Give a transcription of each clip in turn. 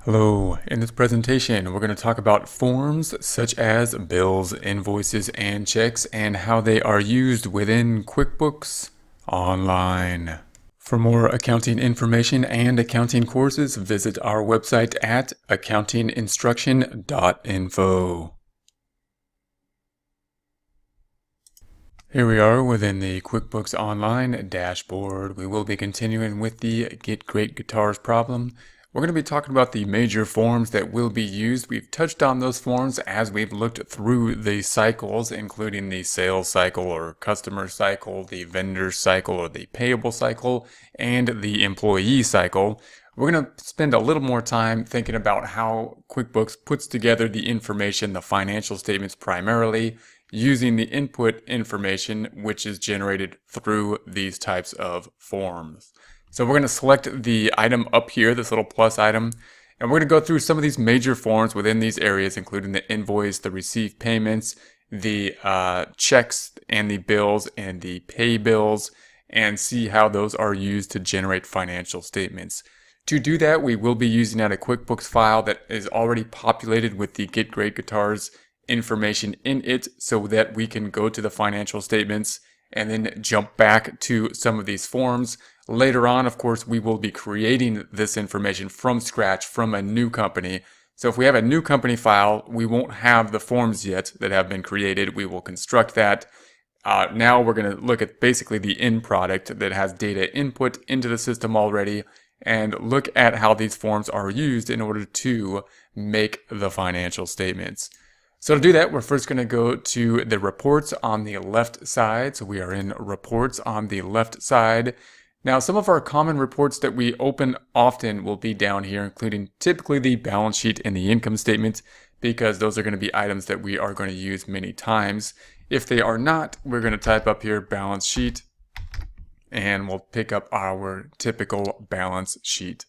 Hello, in this presentation we're going to talk about forms such as bills, invoices, and checks and how they are used within QuickBooks Online. For more accounting information and accounting courses, visit our website at accountinginstruction.info. Here we are within the QuickBooks Online dashboard. We will be continuing with the Get Great Guitars problem. We're going to be talking about the major forms that will be used. We've touched on those forms as we've looked through the cycles, including the sales cycle or customer cycle, the vendor cycle or the payable cycle, and the employee cycle. We're going to spend a little more time thinking about how QuickBooks puts together the information, the financial statements primarily, using the input information which is generated through these types of forms. So we're going to select the item up here, this little plus item, and we're going to go through some of these major forms within these areas, including the invoice, the receive payments, the checks and the bills and the pay bills, and see how those are used to generate financial statements. To do that, we will be using a QuickBooks file that is already populated with the Get Great Guitars information in it so that we can go to the financial statements and then jump back to some of these forms. Later on, of course, we will be creating this information from scratch from a new company. So if we have a new company file, we won't have the forms yet that have been created. We will construct that. Now we're going to look at basically the end product that has data input into the system already and look at how these forms are used in order to make the financial statements. So to do that, we're first going to go to the reports on the left side. So we are in reports on the left side. Now, some of our common reports that we open often will be down here, including typically the balance sheet and the income statement, because those are going to be items that we are going to use many times. If they are not, we're going to type up here balance sheet, and we'll pick up our typical balance sheet.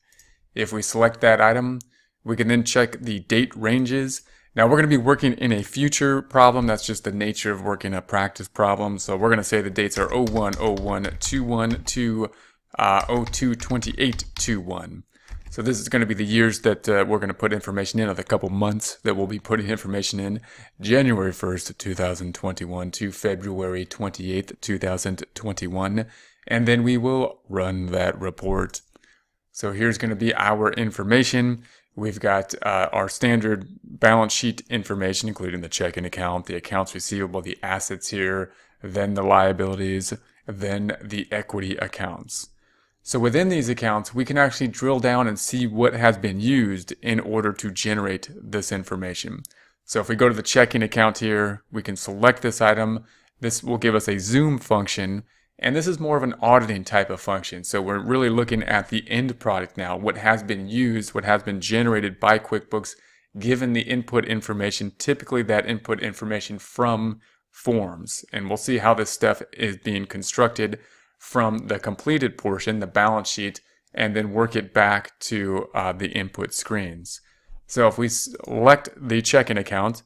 If we select that item, we can then check the date ranges. Now we're going to be working in a future problem. That's just the nature of working a practice problem. So we're going to say the dates are 01/01/21 to 02/28/21. So this is going to be the years that we're going to put information in, or the couple months that we'll be putting information in. January 1st, 2021 to February 28th, 2021. And then we will run that report. So here's going to be our information. We've got our standard balance sheet information, including the checking account, the accounts receivable, the assets here, then the liabilities, then the equity accounts. So within these accounts, we can actually drill down and see what has been used in order to generate this information. So if we go to the checking account here, we can select this item. This will give us a zoom function. And this is more of an auditing type of function. So we're really looking at the end product now, what has been used, what has been generated by QuickBooks, given the input information, typically that input information from forms. And we'll see how this stuff is being constructed from the completed portion, the balance sheet, and then work it back to the input screens. So if we select the checking account,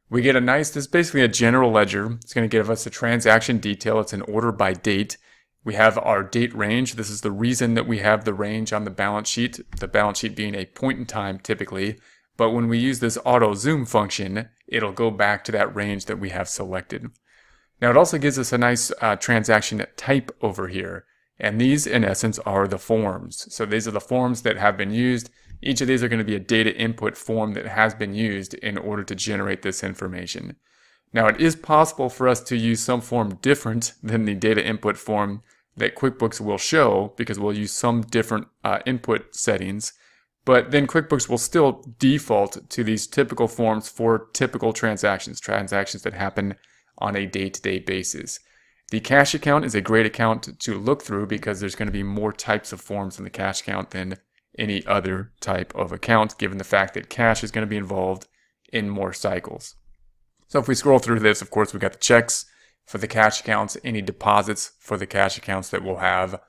we get this is basically a general ledger. It's going to give us a transaction detail. It's an order by date. We have our date range. This is the reason that we have the range on the balance sheet being a point in time typically. But when we use this auto zoom function, it'll go back to that range that we have selected. Now it also gives us a nice transaction type over here. And these in essence are the forms. So these are the forms that have been used. Each of these are going to be a data input form that has been used in order to generate this information. Now it is possible for us to use some form different than the data input form that QuickBooks will show, because we'll use some different input settings, but then QuickBooks will still default to these typical forms for typical transactions that happen on a day-to-day basis. The cash account is a great account to look through because there's going to be more types of forms in the cash account than any other type of account, given the fact that cash is going to be involved in more cycles. So if we scroll through this, of course, we've got the checks for the cash accounts, any deposits for the cash accounts that we'll have.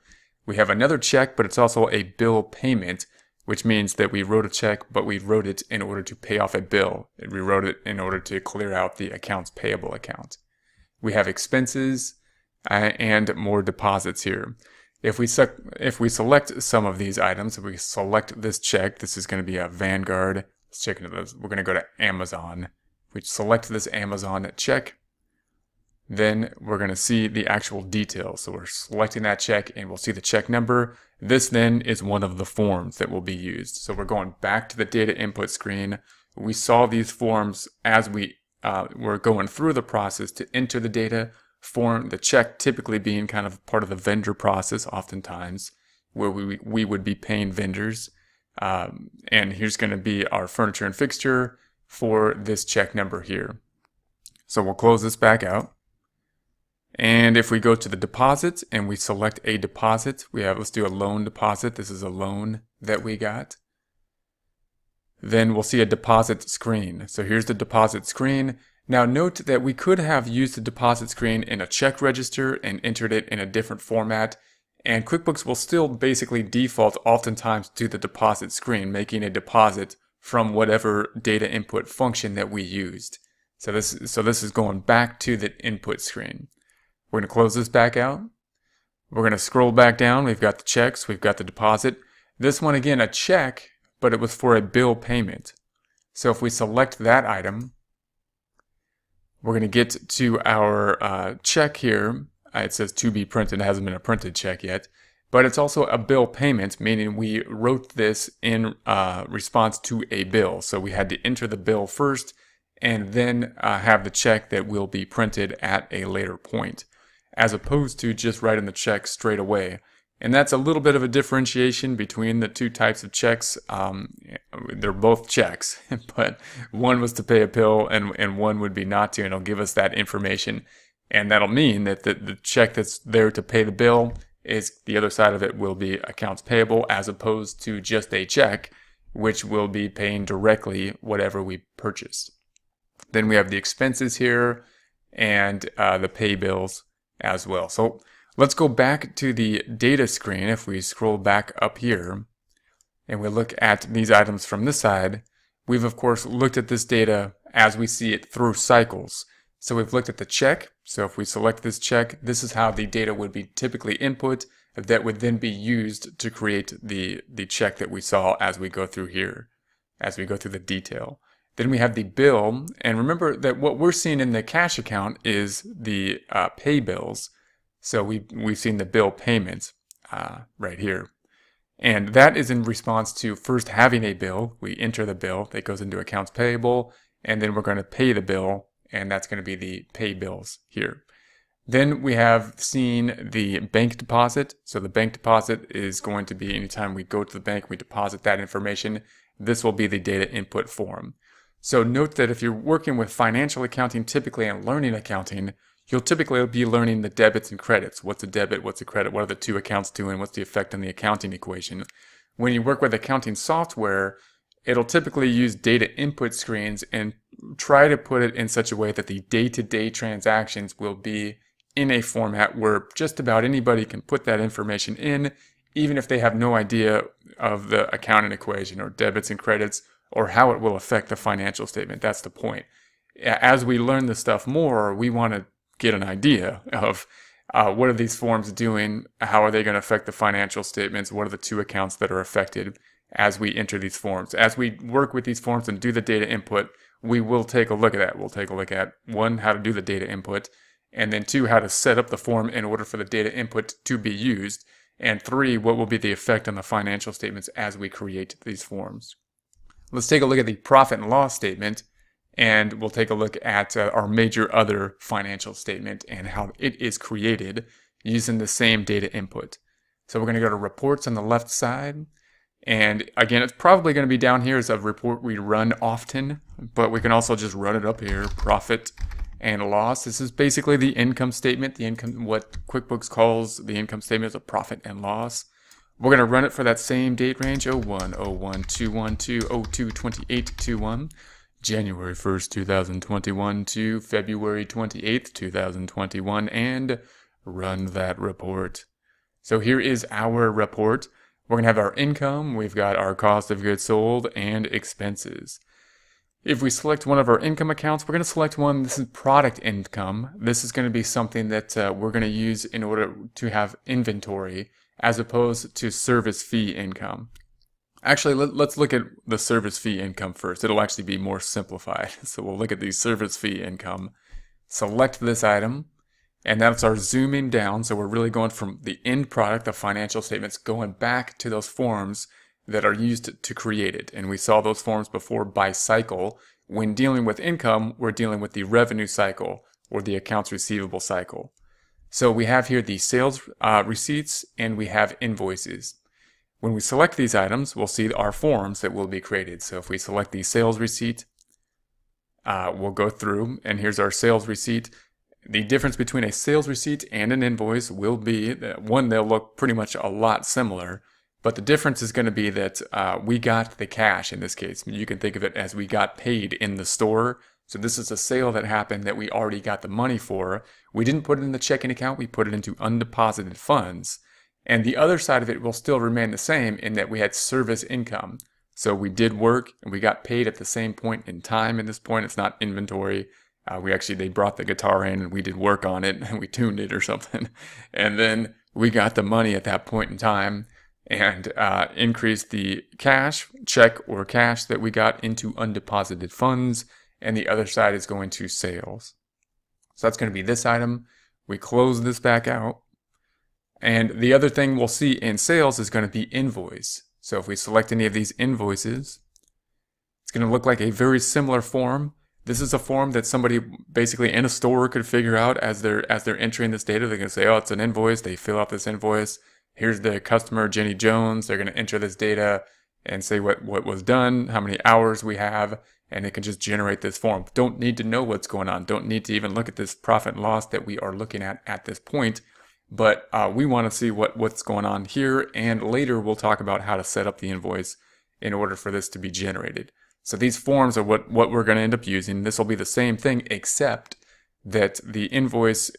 We have another check, but it's also a bill payment, which means that we wrote a check, but we wrote it in order to pay off a bill. We wrote it in order to clear out the accounts payable account. We have expenses and more deposits here. If we select some of these items, if we select this check, this is going to be a Vanguard. Let's check into those. We're going to go to Amazon. If we select this Amazon check, then we're going to see the actual details. So we're selecting that check and we'll see the check number. This then is one of the forms that will be used. So we're going back to the data input screen. We saw these forms as we were going through the process to enter the data. The check typically being kind of part of the vendor process oftentimes, where we would be paying vendors. And here's going to be our furniture and fixture for this check number here. So we'll close this back out. And if we go to the deposit and we select a deposit, let's do a loan deposit. This is a loan that we got. Then we'll see a deposit screen. So here's the deposit screen. Now note that we could have used the deposit screen in a check register and entered it in a different format, and QuickBooks will still basically default oftentimes to the deposit screen, making a deposit from whatever data input function that we used. So this is going back to the input screen. We're going to close this back out. We're going to scroll back down. We've got the checks. We've got the deposit. This one, again, a check, but it was for a bill payment. So if we select that item, we're going to get to our check here. It says to be printed. It hasn't been a printed check yet. But it's also a bill payment, meaning we wrote this in response to a bill. So we had to enter the bill first and then have the check that will be printed at a later point, as opposed to just writing the check straight away. And that's a little bit of a differentiation between the two types of checks. They're both checks, but one was to pay a bill and one would be not to, and it'll give us that information. And that'll mean that the check that's there to pay the bill is the other side of it will be accounts payable, as opposed to just a check, which will be paying directly whatever we purchased. Then we have the expenses here and the pay bills as well. So let's go back to the data screen. If we scroll back up here and we look at these items from this side, we've of course looked at this data as we see it through cycles. So we've looked at the check. So if we select this check, this is how the data would be typically input that would then be used to create the check that we saw as we go through here, as we go through the detail. Then we have the bill, and remember that what we're seeing in the cash account is the pay bills. So we've seen the bill payments right here. And that is in response to first having a bill. We enter the bill that goes into accounts payable, and then we're going to pay the bill, and that's going to be the pay bills here. Then we have seen the bank deposit. So the bank deposit is going to be anytime we go to the bank, we deposit that information. This will be the data input form. So note that if you're working with financial accounting typically and learning accounting, you'll typically be learning the debits and credits. What's a debit? What's a credit? What are the two accounts doing? What's the effect on the accounting equation? When you work with accounting software, it'll typically use data input screens and try to put it in such a way that the day-to-day transactions will be in a format where just about anybody can put that information in, even if they have no idea of the accounting equation or debits and credits or how it will affect the financial statement. That's the point. As we learn this stuff more, we want to get an idea of what are these forms doing, how are they going to affect the financial statements, what are the two accounts that are affected as we enter these forms. As we work with these forms and do the data input, we will take a look at that. We'll take a look at, one, how to do the data input, and then two, how to set up the form in order for the data input to be used, and three, what will be the effect on the financial statements as we create these forms. Let's take a look at the profit and loss statement, and we'll take a look at our major other financial statement and how it is created using the same data input. So we're going to go to reports on the left side. And again, it's probably going to be down here as a report we run often, but we can also just run it up here, profit and loss. This is basically the income statement, what QuickBooks calls the income statement is a profit and loss. We're going to run it for that same date range, 01/01/212/02/28/21, January 1st, 2021 to February 28th, 2021, and run that report. So here is our report. We're going to have our income, we've got our cost of goods sold, and expenses. If we select one of our income accounts, we're going to select one, this is product income. This is going to be something that we're going to use in order to have inventory as opposed to service fee income. Actually, let's look at the service fee income first. It'll actually be more simplified. So we'll look at the service fee income, select this item, and that's our zooming down. So we're really going from the end product, the financial statements, going back to those forms that are used to create it. And we saw those forms before by cycle. When dealing with income, we're dealing with the revenue cycle or the accounts receivable cycle. So we have here the sales receipts and we have invoices. When we select these items, we'll see our forms that will be created. So if we select the sales receipt, we'll go through, and here's our sales receipt. The difference between a sales receipt and an invoice will be that, one, they'll look pretty much a lot similar, but the difference is going to be that we got the cash in this case. You can think of it as we got paid in the store. So this is a sale that happened that we already got the money for. We didn't put it in the checking account, we put it into undeposited funds. And the other side of it will still remain the same in that we had service income. So we did work and we got paid at the same point in time. At this point, it's not inventory. They brought the guitar in and we did work on it and we tuned it or something. And then we got the money at that point in time and increased the cash, check or cash that we got into undeposited funds. And the other side is going to sales. So that's going to be this item. We close this back out. And the other thing we'll see in sales is going to be invoice. So if we select any of these invoices, it's going to look like a very similar form. This is a form that somebody basically in a store could figure out as they're entering this data. They're going to say, oh, it's an invoice. They fill out this invoice. Here's the customer, Jenny Jones. They're going to enter this data and say what was done, how many hours we have, and it can just generate this form. Don't need to know what's going on. Don't need to even look at this profit and loss that we are looking at this point. But we want to see what's going on here, and later we'll talk about how to set up the invoice in order for this to be generated. So these forms are what we're going to end up using. This will be the same thing, except that the invoice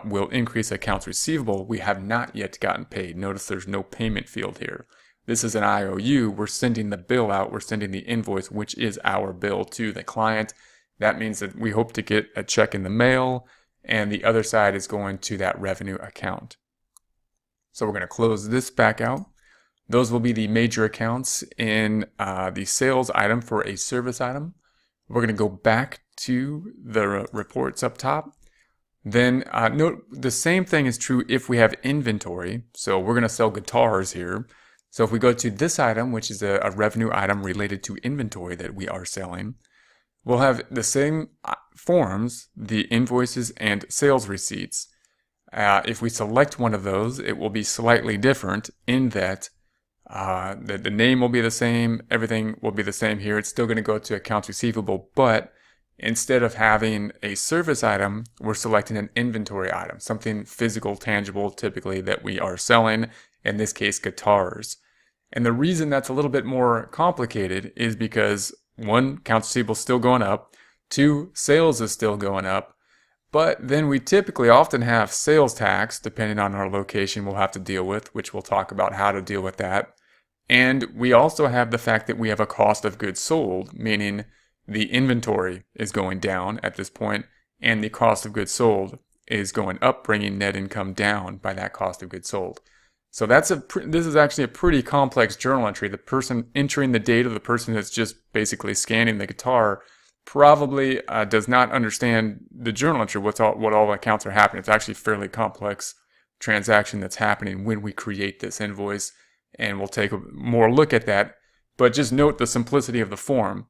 will increase accounts receivable. We have not yet gotten paid. Notice there's no payment field here. This is an IOU. We're sending the bill out. We're sending the invoice, which is our bill, to the client. That means that we hope to get a check in the mail, and the other side is going to that revenue account. So we're going to close this back out. Those will be the major accounts in the sales item for a service item. We're going to go back to the reports up top. Then note the same thing is true if we have inventory. So we're going to sell guitars here. So if we go to this item, which is a revenue item related to inventory that we are selling, we'll have the same forms, the invoices and sales receipts. If we select one of those, it will be slightly different in that the name will be the same, everything will be the same here. It's still going to go to accounts receivable, but instead of having a service item, we're selecting an inventory item, something physical, tangible, typically that we are selling, in this case, guitars. And the reason that's a little bit more complicated is because, one, accounts receivable is still going up, two, sales is still going up, but then we typically often have sales tax, depending on our location, we'll have to deal with, which we'll talk about how to deal with that. And we also have the fact that we have a cost of goods sold, meaning the inventory is going down at this point, and the cost of goods sold is going up, bringing net income down by that cost of goods sold. So this is actually a pretty complex journal entry. The person entering the data, the person that's just basically scanning the guitar, probably does not understand the journal entry, what all accounts are happening. It's actually a fairly complex transaction that's happening when we create this invoice, and we'll take a more look at that. But just note the simplicity of the form.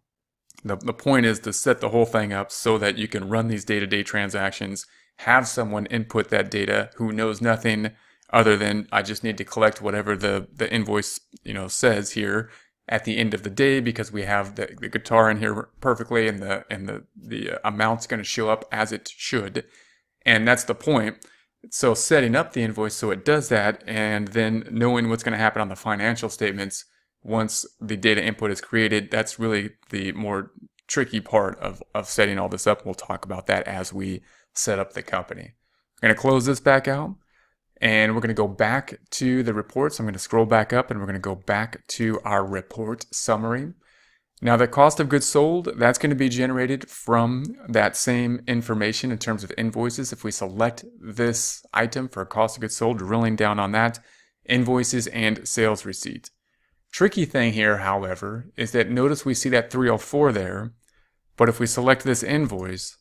The point is to set the whole thing up so that you can run these day-to-day transactions, have someone input that data who knows nothing other than I just need to collect whatever the invoice says here at the end of the day, because we have the guitar in here perfectly, and the amount's going to show up as it should, and that's the point. So setting up the invoice so it does that, and then knowing what's going to happen on the financial statements once the data input is created, that's really the more tricky part of setting all this up. We'll talk about that as we set up the company. I'm going to close this back out, and we're going to go back to the reports. I'm going to scroll back up, and we're going to go back to our report summary. Now, the cost of goods sold, that's going to be generated from that same information in terms of invoices. If we select this item for cost of goods sold, drilling down on that, invoices, and sales receipt. Tricky thing here, however, is that notice we see that 304 there, but if we select this invoice,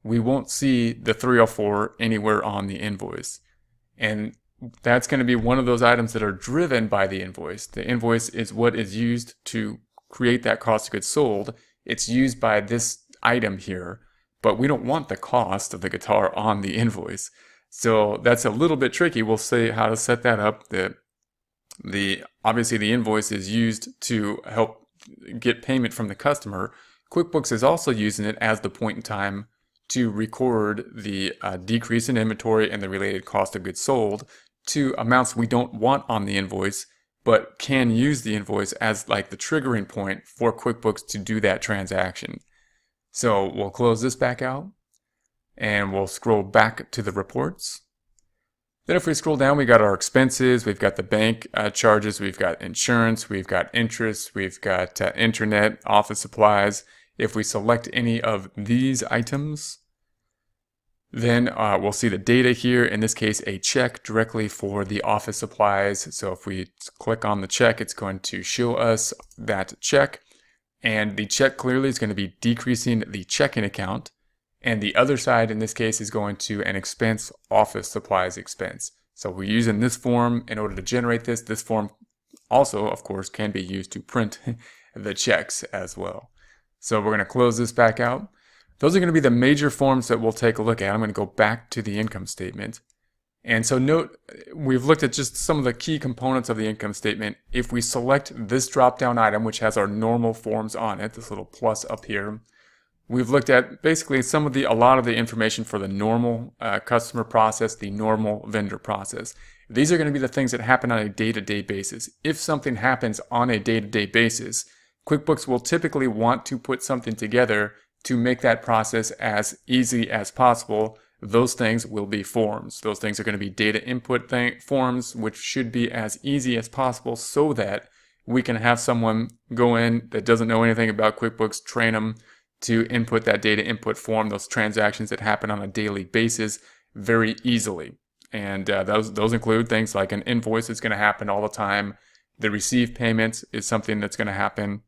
we won't see the 304 anywhere on the invoice. And that's going to be one of those items that are driven by the invoice. The invoice is what is used to create that cost of goods sold. It's used by this item here, but we don't want the cost of the guitar on the invoice. So that's a little bit tricky. We'll see how to set that up. Obviously the invoice is used to help get payment from the customer. QuickBooks is also using it as the point in time to record the decrease in inventory and the related cost of goods sold to amounts we don't want on the invoice, but can use the invoice as like the triggering point for QuickBooks to do that transaction. So we'll close this back out and we'll scroll back to the reports. Then if we scroll down, we got our expenses, we've got the bank charges, we've got insurance, we've got interest, we've got internet, office supplies. If we select any of these items, then we'll see the data here, in this case a check directly for the office supplies. So if we click on the check, it's going to show us that check, and the check clearly is going to be decreasing the checking account, and the other side in this case is going to an expense, office supplies expense. So we're using this form in order to generate this. This form also, of course, can be used to print the checks as well. So we're going to close this back out. Those are going to be the major forms that we'll take a look at. I'm going to go back to the income statement. And so note, we've looked at just some of the key components of the income statement. If we select this drop-down item, which has our normal forms on it, this little plus up here, we've looked at basically a lot of the information for the normal customer process, the normal vendor process. These are going to be the things that happen on a day-to-day basis. If something happens on a day-to-day basis, QuickBooks will typically want to put something together to make that process as easy as possible. Those things will be forms. Those things are going to be data input forms, which should be as easy as possible so that we can have someone go in that doesn't know anything about QuickBooks, train them to input that data input form, those transactions that happen on a daily basis very easily. And those include things like an invoice is going to happen all the time. The receive payments is something that's going to happen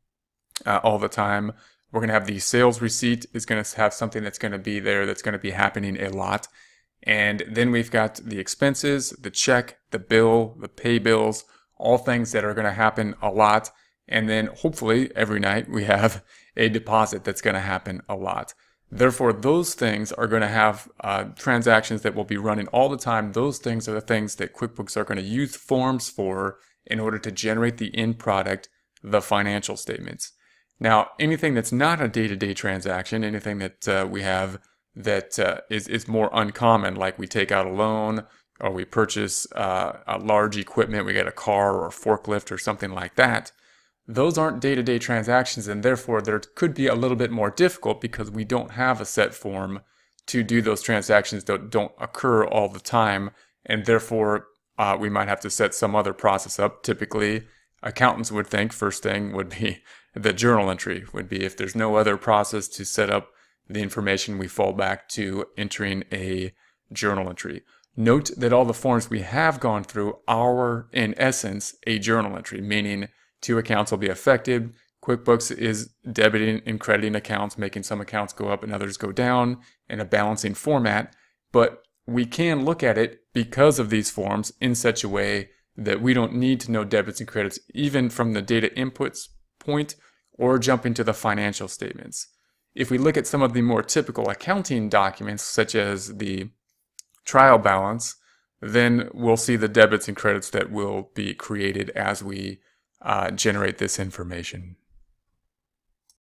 all the time. We're going to have the sales receipt is going to have something that's going to be there that's going to be happening a lot. And then we've got the expenses, the check, the bill, the pay bills, all things that are going to happen a lot. And then hopefully every night we have a deposit that's going to happen a lot. Therefore, those things are going to have transactions that will be running all the time. Those things are the things that QuickBooks are going to use forms for in order to generate the end product, the financial statements. Now, anything that's not a day-to-day transaction, anything that we have that is more uncommon, like we take out a loan or we purchase a large equipment, we get a car or a forklift or something like that, those aren't day-to-day transactions, and therefore there could be a little bit more difficult because we don't have a set form to do those transactions that don't occur all the time, and therefore we might have to set some other process up. Typically, accountants would think first thing would be the journal entry, would be if there's no other process to set up the information, we fall back to entering a journal entry. Note that all the forms we have gone through are, in essence, a journal entry, meaning two accounts will be affected. QuickBooks is debiting and crediting accounts, making some accounts go up and others go down in a balancing format. But we can look at it because of these forms in such a way that we don't need to know debits and credits even from the data inputs point or jump into the financial statements. If we look at some of the more typical accounting documents, such as the trial balance, then we'll see the debits and credits that will be created as we generate this information.